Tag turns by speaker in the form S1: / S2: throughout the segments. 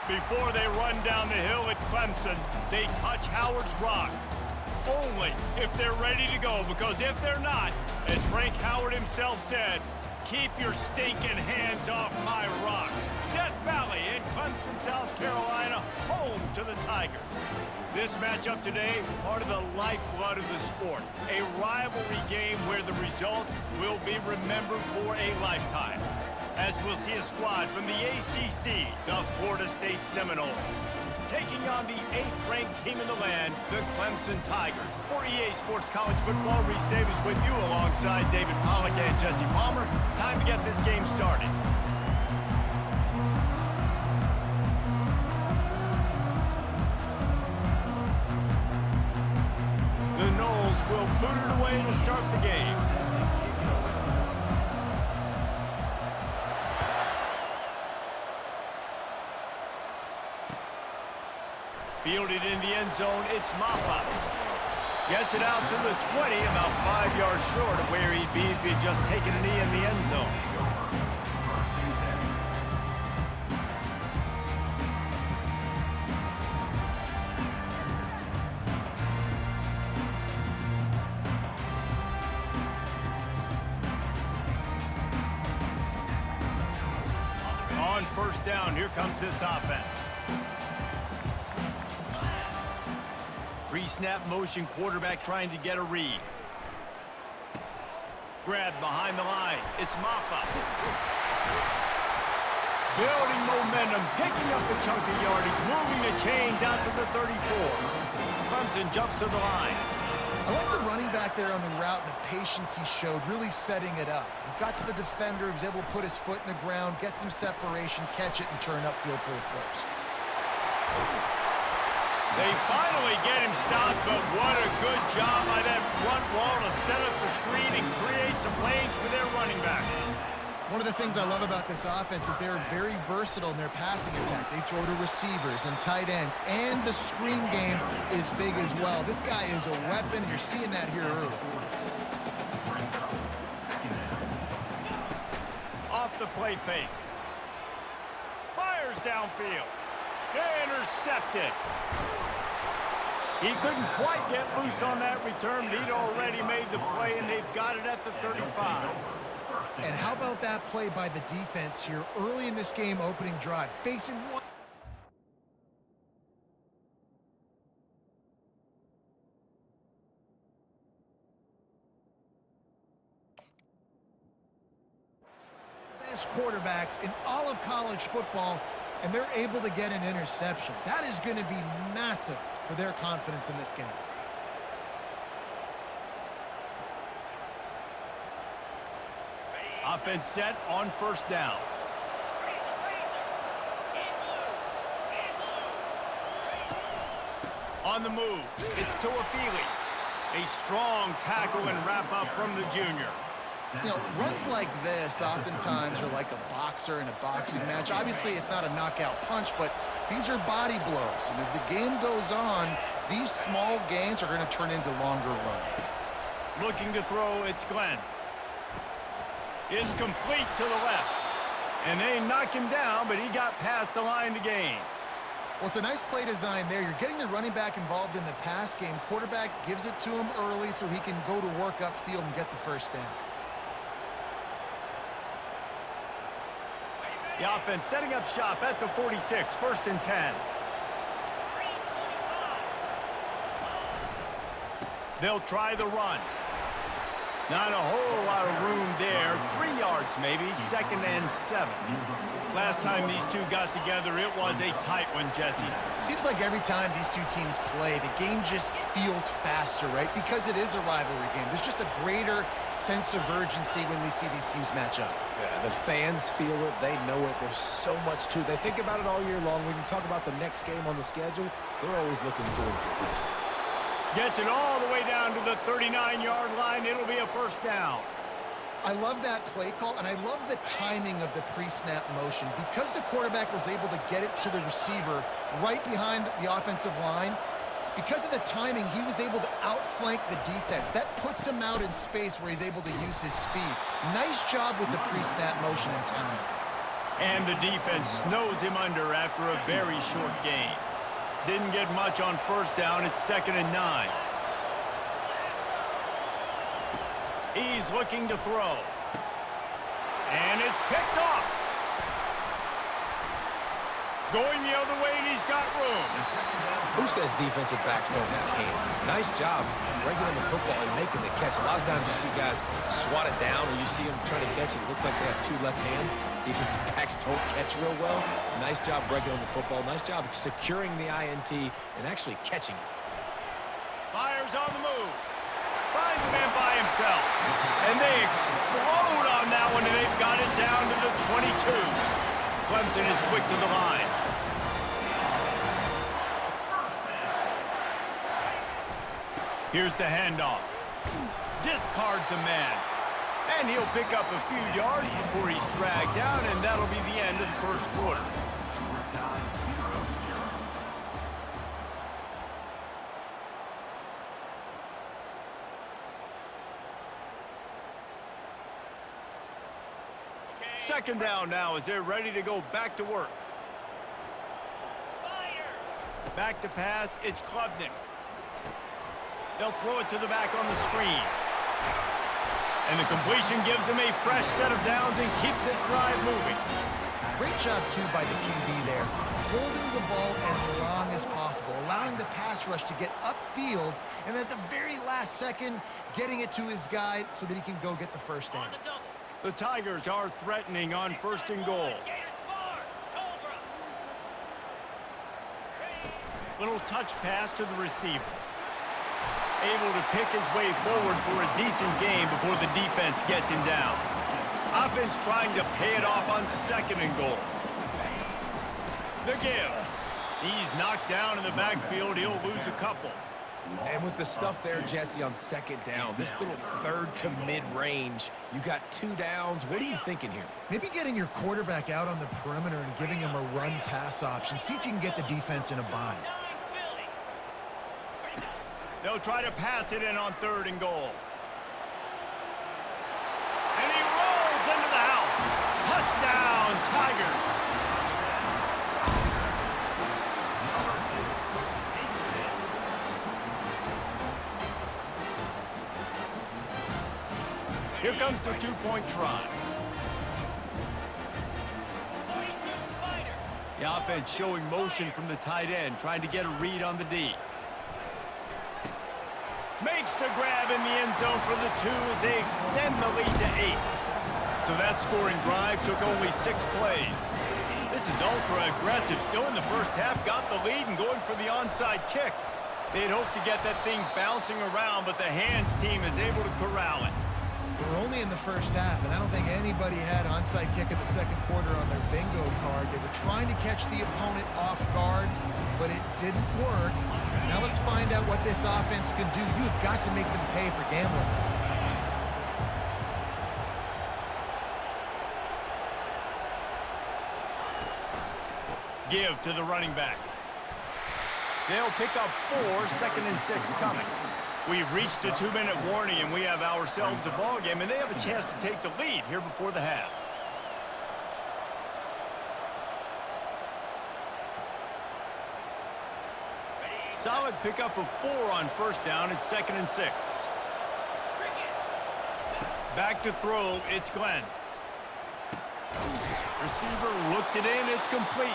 S1: Before they run down the hill at Clemson, they touch Howard's rock. Only if they're ready to go, because if they're not, as Frank Howard himself said, keep your stinking hands off my rock. Death Valley in Clemson, South Carolina, home to the Tigers. This matchup today, part of the lifeblood of the sport. A rivalry game where the results will be remembered for a lifetime. As we'll see a squad from the ACC, the Florida State Seminoles, taking on the 8th-ranked team in the land, the Clemson Tigers. For EA Sports College Football, Reese Davis with you alongside David Pollack and Jesse Palmer. Time to get this game started. The Noles will boot it away to start the game. Fielded in the end zone, it's Maffa. Gets it out to the 20, about 5 yards short of where he'd be if he had just taken a knee in the end zone. On first down, here comes this offense. Pre-snap motion, quarterback trying to get a read. Grab behind the line. It's Maffa. Building momentum, picking up a chunk of yardage, moving the chains out to the 34. Clemson jumps to the line.
S2: I like the running back there on the route and the patience he showed, really setting it up. He got to the defender, he was able to put his foot in the ground, get some separation, catch it, and turn upfield for the first.
S1: They finally get him stopped, but what a good job by that front wall to set up the screen and create some lanes for their running back.
S2: One of the things I love about this offense is they're very versatile in their passing attack. They throw to receivers and tight ends, and the screen game is big as well. This guy is a weapon. You're seeing that here early.
S1: Off the play fake. Fires downfield. Intercepted. He couldn't quite get loose on that return, but he'd already made the play, and they've got it at the 35.
S2: And how about that play by the defense here early in this game, opening drive, facing one. Best quarterbacks in all of college football, and they're able to get an interception. That is going to be massive for their confidence in this game.
S1: Offense set on first down. On the move, it's Toafili. A strong tackle and wrap up from the junior.
S2: You know, runs like this oftentimes are like a boxer in a boxing match. Obviously, it's not a knockout punch, but these are body blows. And as the game goes on, these small gains are going to turn into longer runs.
S1: Looking to throw, it's Glenn. It's complete to the left. And they knock him down, but he got past the line to gain.
S2: Well, it's a nice play design there. You're getting the running back involved in the pass game. Quarterback gives it to him early so he can go to work upfield and get the first down.
S1: The offense setting up shop at the 46, first and 10. They'll try the run. Not a whole lot of room there. 3 yards maybe, second and 7. Last time these two got together, it was a tight one, Jesse.
S2: Seems like every time these two teams play, the game just feels faster, right? Because it is a rivalry game. There's just a greater sense of urgency when we see these teams match up.
S3: Yeah, the fans feel it. They know it. There's so much to it. They think about it all year long. When you talk about the next game on the schedule, they're always looking forward to this one.
S1: Gets it all the way down to the 39-yard line. It'll be a first down.
S2: I love that play call, and I love the timing of the pre-snap motion. Because the quarterback was able to get it to the receiver right behind the offensive line, because of the timing, he was able to outflank the defense. That puts him out in space where he's able to use his speed. Nice job with the pre-snap motion and timing.
S1: And the defense snows him under after a very short gain. Didn't get much on first down. It's 2nd and 9. He's looking to throw. And it's picked off. Going the other way, and he's got room.
S3: Who says defensive backs don't have hands? Nice job breaking on the football and making the catch. A lot of times you see guys swat it down, or you see them trying to catch it. It looks like they have 2 left hands. Defensive backs don't catch real well. Nice job breaking on the football. Nice job securing the INT and actually catching it.
S1: Fires on the move. Finds a man by himself. And they explode on that one, and they've got it down to the 22. Clemson is quick to the line. Here's the handoff. Discards a man. And he'll pick up a few yards before he's dragged down, and that'll be the end of the first quarter. Second down now as they're ready to go back to work. Back to pass, it's Klubnik. They'll throw it to the back on the screen. And the completion gives them a fresh set of downs and keeps this drive moving.
S2: Great job, too, by the QB there. Holding the ball as long as possible, allowing the pass rush to get upfield, and at the very last second, getting it to his guy so that he can go get the first down.
S1: The Tigers are threatening on 1st and goal. Little touch pass to the receiver. Able to pick his way forward for a decent game before the defense gets him down. Offense trying to pay it off on 2nd and goal. The give. He's knocked down in the backfield. He'll lose a couple.
S3: And with the stuff there, Jesse, on 2nd down, this little 3rd to mid-range, you got 2 downs. What are you thinking here?
S2: Maybe getting your quarterback out on the perimeter and giving him a run-pass option. See if you can get the defense in a bind.
S1: They'll try to pass it in on 3rd and goal. And he rolls into the house. Touchdown, Tigers. Here comes the 2-point try. The offense showing motion from the tight end, trying to get a read on the D. Makes the grab in the end zone for the 2 as they extend the lead to 8. So that scoring drive took only 6 plays. This is ultra aggressive. Still in the first half, got the lead and going for the onside kick. They'd hoped to get that thing bouncing around, but the hands team is able to corral it.
S2: We're only in the first half, and I don't think anybody had onside kick in the 2nd quarter on their bingo card. They were trying to catch the opponent off guard, but it didn't work. Now let's find out what this offense can do. You've got to make them pay for gambling.
S1: Give to the running back. They'll pick up 4, 2nd and 6 coming. We've reached the 2-minute warning, and we have ourselves a ball game, and they have a chance to take the lead here before the half. Solid pickup of 4 on 1st down. It's 2nd and 6. Back to throw. It's Glenn. Receiver looks it in. It's complete.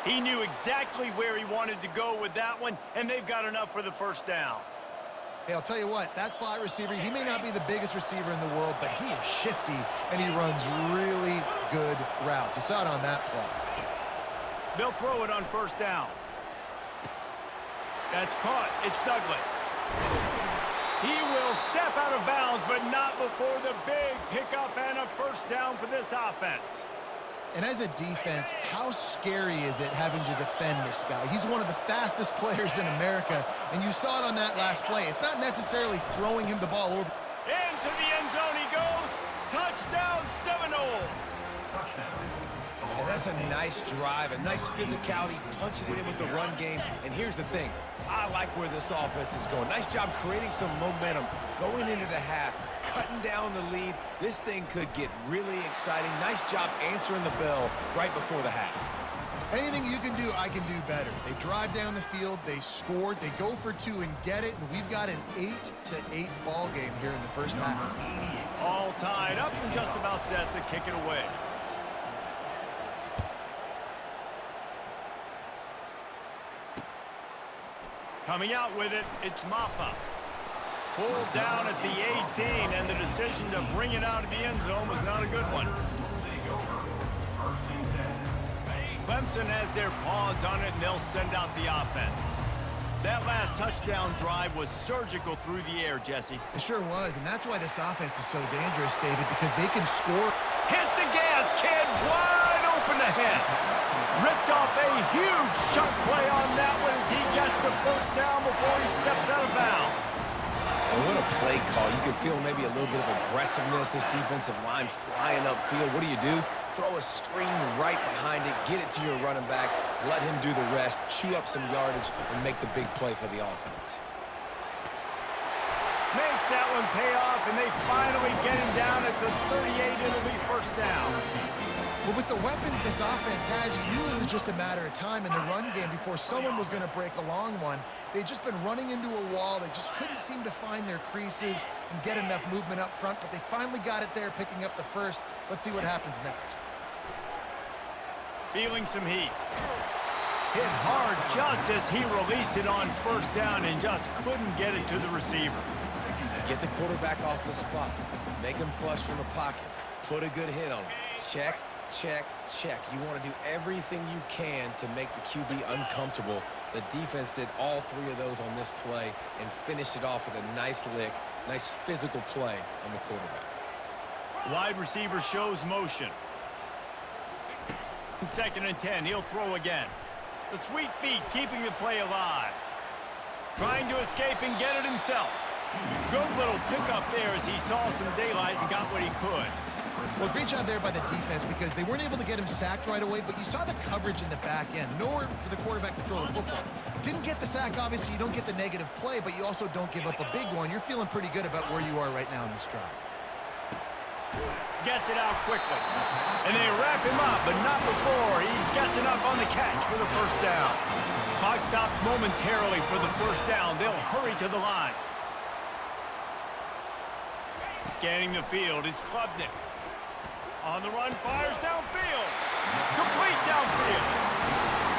S1: He knew exactly where he wanted to go with that one, and they've got enough for the first down.
S2: Hey, I'll tell you what, that slot receiver, he may not be the biggest receiver in the world, but he is shifty, and he runs really good routes. You saw it on that play.
S1: They'll throw it on 1st down. That's caught. It's Douglas. He will step out of bounds, but not before the big pickup and a 1st down for this offense.
S2: And as a defense, how scary is it having to defend this guy? He's one of the fastest players in America, and you saw it on that last play. It's not necessarily throwing him the ball over.
S1: Into the end zone he goes. Touchdown, Seminoles.
S3: And that's a nice drive, a nice physicality, punching it in with the run game. And here's the thing. I like where this offense is going. Nice job creating some momentum, going into the half, cutting down the lead. This thing could get really exciting. Nice job answering the bell right before the half.
S2: Anything you can do, I can do better. They drive down the field, they scored, they go for 2 and get it, and we've got an 8-8 ball game here in the first half.
S1: All tied up and just about set to kick it away. Coming out with it, it's Maffa. Pulled down at the 18, and the decision to bring it out of the end zone was not a good one. Clemson has their paws on it, and they'll send out the offense. That last touchdown drive was surgical through the air, Jesse.
S2: It sure was, and that's why this offense is so dangerous, David, because they can score.
S1: Hit the gas, kid! Wide open ahead. Ripped off a huge chunk play on that one as he gets the first down before he steps out of bounds.
S3: And what a play call. You can feel maybe a little bit of aggressiveness, this defensive line flying upfield. What do? Throw a screen right behind it, get it to your running back, let him do the rest, chew up some yardage, and make the big play for the offense.
S1: Makes that one pay off, and they finally get him down at the 38. It'll be first down.
S2: Well, with the weapons this offense has, you knew it was just a matter of time in the run game before someone was going to break a long one. They'd just been running into a wall. They just couldn't seem to find their creases and get enough movement up front, but they finally got it there, picking up the first. Let's see what happens next.
S1: Feeling some heat. Hit hard just as he released it on first down and just couldn't get it to the receiver.
S3: Get the quarterback off the spot. Make him flush from the pocket. Put a good hit on him. Check, check, check. You want to do everything you can to make the QB uncomfortable. The defense did all 3 of those on this play and finished it off with a nice lick, nice physical play on the quarterback.
S1: Wide receiver shows motion. 2nd and 10, he'll throw again. The sweet feet keeping the play alive. Trying to escape and get it himself. Good little pickup there as he saw some daylight and got what he could.
S2: Well, great job there by the defense because they weren't able to get him sacked right away, but you saw the coverage in the back end. Nowhere for the quarterback to throw the football. Didn't get the sack, obviously. You don't get the negative play, but you also don't give up a big one. You're feeling pretty good about where you are right now in this drive.
S1: Gets it out quickly. And they wrap him up, but not before he gets enough on the catch for the first down. Clock stops momentarily for the first down. They'll hurry to the line. Scanning the field, it's Klubnik. On the run, fires downfield. Complete downfield.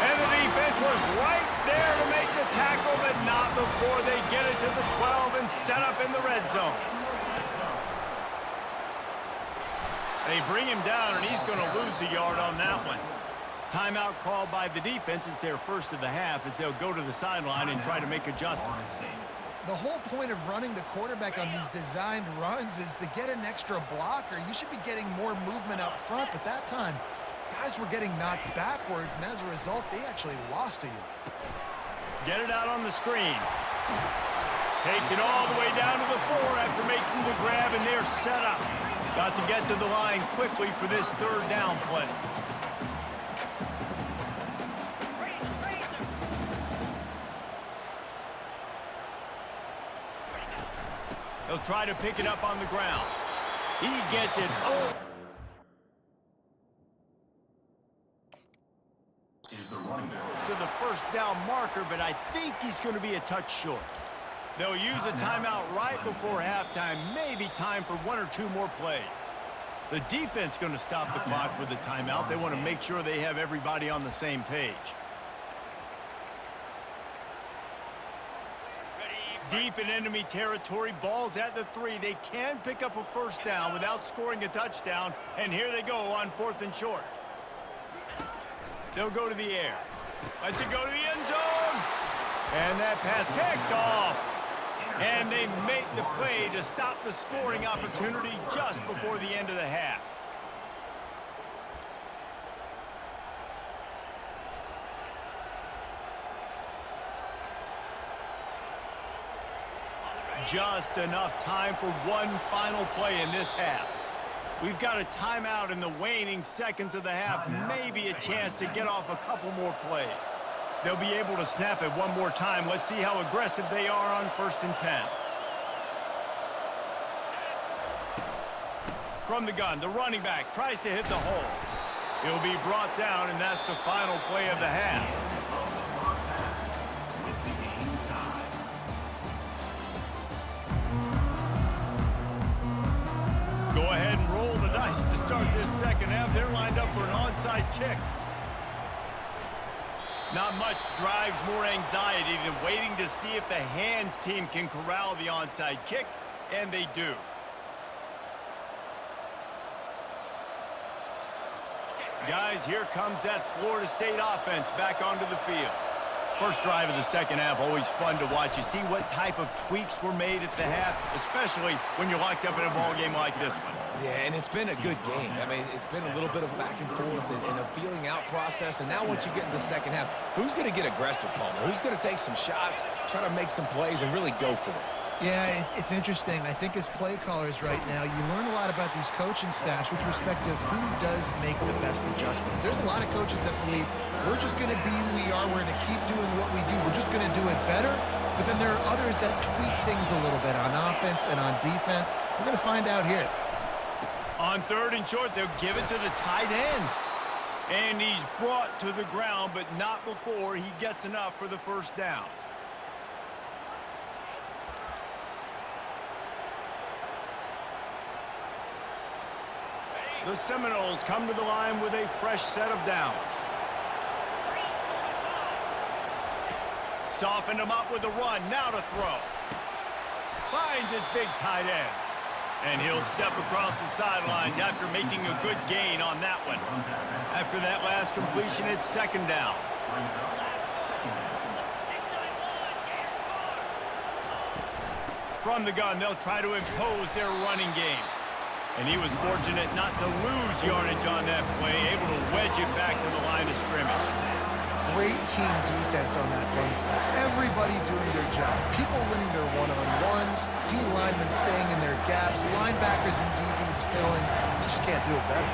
S1: And the defense was right there to make the tackle, but not before they get it to the 12 and set up in the red zone. They bring him down, and he's going to lose a yard on that one. Timeout called by the defense. It's their first of the half as they'll go to the sideline and try to make adjustments.
S2: The whole point of running the quarterback on these designed runs is to get an extra blocker. You should be getting more movement up front, but that time, guys were getting knocked backwards, and as a result, they actually lost to you.
S1: Get it out on the screen. Takes it all the way down to the 4 after making the grab, and they're set up. Got to get to the line quickly for this 3rd down play. He'll try to pick it up on the ground. He gets it over. To the first down marker, but I think he's going to be a touch short. They'll use a timeout right before halftime. Maybe time for 1 or 2 more plays. The defense going to stop the clock with a timeout. They want to make sure they have everybody on the same page. Deep in enemy territory, ball's at the 3. They can pick up a first down without scoring a touchdown, and here they go on 4th and short. They'll go to the air. Let's it go to the end zone. And that pass picked off. And they make the play to stop the scoring opportunity just before the end of the half. Just enough time for one final play in this half. We've got a timeout in the waning seconds of the half, maybe a chance to get off a couple more plays. They'll be able to snap it one more time. Let's see how aggressive they are on 1st and 10. From the gun, the running back tries to hit the hole. He'll be brought down, and that's the final play of the half. Go ahead and roll the dice to start this second half. They're lined up for an onside kick. Not much drives more anxiety than waiting to see if the hands team can corral the onside kick, and they do. Guys, here comes that Florida State offense back onto the field. First drive of the second half, always fun to watch. You see what type of tweaks were made at the half, especially when you're locked up in a ball game like this one.
S3: Yeah, and it's been a good game. I mean, it's been a little bit of back and forth and a feeling out process. And now once you get in the second half, who's going to get aggressive, Palmer? Who's going to take some shots, try to make some plays, and really go for it?
S2: Yeah, it's interesting. I think as play callers right now, you learn a lot about these coaching staffs with respect to who does make the best adjustments. There's a lot of coaches that believe we're just going to be who we are. We're going to keep doing what we do. We're just going to do it better. But then there are others that tweak things a little bit on offense and on defense. We're going to find out here.
S1: On third and short, they'll give it to the tight end. And he's brought to the ground, but not before he gets enough for the first down. The Seminoles come to the line with a fresh set of downs. Softened him up with a run, now to throw. Finds his big tight end. And he'll step across the sidelines after making a good gain on that one. After that last completion, it's second down. From the gun, they'll try to impose their running game. And he was fortunate not to lose yardage on that play, able to wedge it back to the line of scrimmage.
S2: Great team defense on that run play. Everybody doing their job. People winning their one-on-ones, D linemen staying in their gaps, linebackers and DBs filling. You just can't do it better.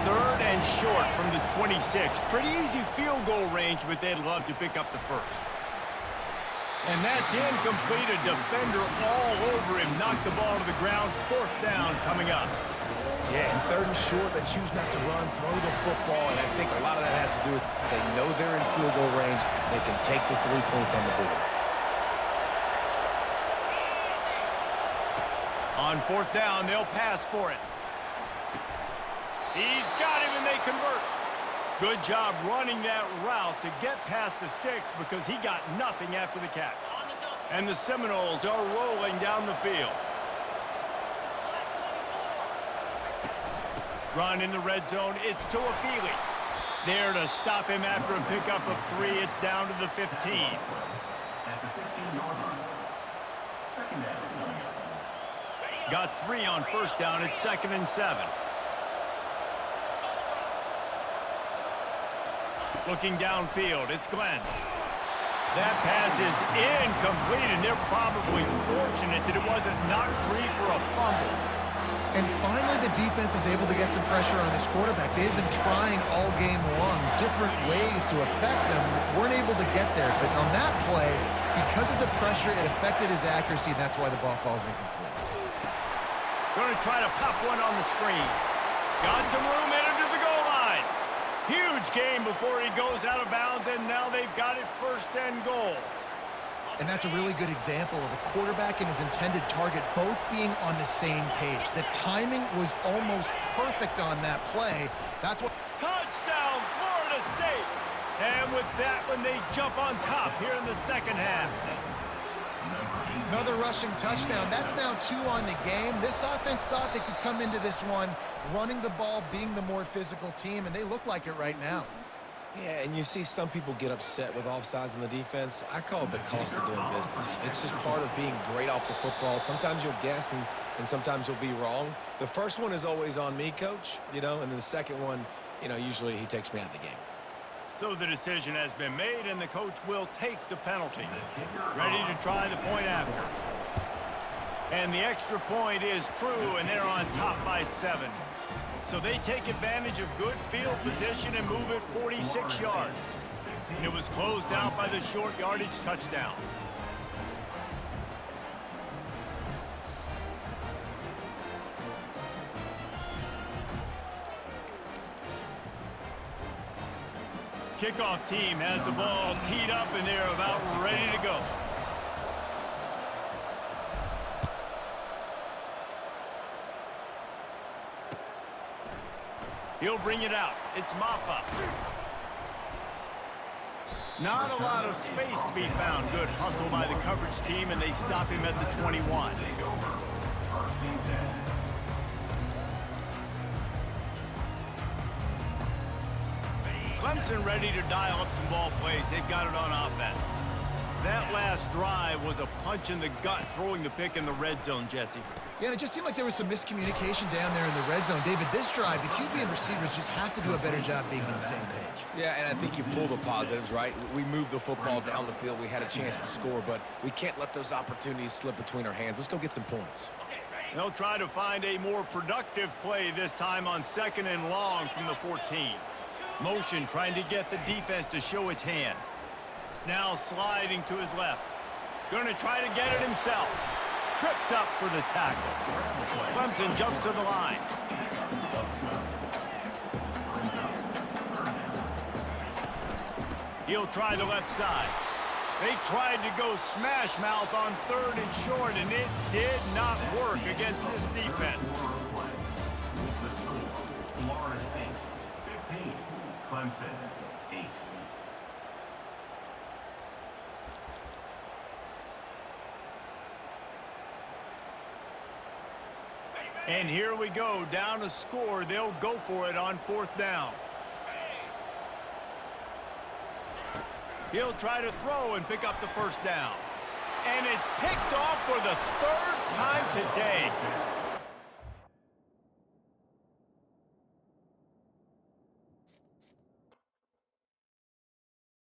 S1: Third and short from the 26. Pretty easy field goal range, but they'd love to pick up the first. And that's incomplete. A defender all over him. Knocked the ball to the ground. Fourth down coming up.
S3: Yeah, and third and short, they choose not to run, throw the football, and I think a lot of that has to do with they know they're in field goal range. They can take the 3 points on the board.
S1: On fourth down, they'll pass for it. He's got him, and they convert. Good job running that route to get past the sticks because he got nothing after the catch. And the Seminoles are rolling down the field. Run in the red zone. It's Tuafili. There to stop him after a pickup of 3. It's down to the 15. Got 3 on first down. It's second and 7. Looking downfield, it's Glenn. That pass is incomplete, and they're probably fortunate that it wasn't knocked free for a fumble.
S2: And finally, the defense is able to get some pressure on this quarterback. They've been trying all game long different ways to affect him. Weren't able to get there, but on that play, because of the pressure, it affected his accuracy, and that's why the ball falls incomplete.
S1: Going to try to pop one on the screen. Got some room headed to the goal line. Huge game before he goes out of bounds, and now they've got it first and goal.
S2: And that's a really good example of a quarterback and his intended target both being on the same page. The timing was almost perfect on that play. That's what...
S1: Touchdown, Florida State! And with that one, they jump on top here in the second half.
S2: Another rushing touchdown. That's now 2 on the game. This offense thought they could come into this one running the ball, being the more physical team, and they look like it right now.
S3: Yeah, and you see some people get upset with offsides in the defense. I call it the cost of doing business. It's just part of being great off the football. Sometimes you'll guess, and sometimes you'll be wrong. The first one is always on me, Coach, and then the second one, usually he takes me out of the game.
S1: So the decision has been made, and the coach will take the penalty. Ready to try the point after. And the extra point is true, and they're on top by 7. So they take advantage of good field position and move it 46 yards. And it was closed out by the short yardage touchdown. kickoff team has the ball teed up and they're about ready to go. He'll bring it out. It's Maffa. Not a lot of space to be found. Good hustle by the coverage team, and they stop him at the 21. Clemson ready to dial up some ball plays. They've got it on offense. That last drive was a punch in the gut, throwing the pick in the red zone, Jesse.
S2: Yeah, and it just seemed like there was some miscommunication down there in the red zone. David, this drive, the QB and receivers just have to do a better job being on the same page.
S3: Yeah, and I think you pull the positives, right? We moved the football down the field. We had a chance to score, but we can't let those opportunities slip between our hands. Let's go get some points.
S1: They'll try to find a more productive play this time on 2nd and long from the 14. Motion trying to get the defense to show his hand. Now sliding to his left. Going to try to get it himself. Tripped up for the tackle. Clemson jumps to the line. He'll try the left side. They tried to go smash mouth on 3rd and short, and it did not work against this defense.
S4: Florida State, 15. Clemson, 8.
S1: And here we go, down to score. They'll go for it on 4th down. He'll try to throw and pick up the 1st down. And it's picked off for the 3rd time today.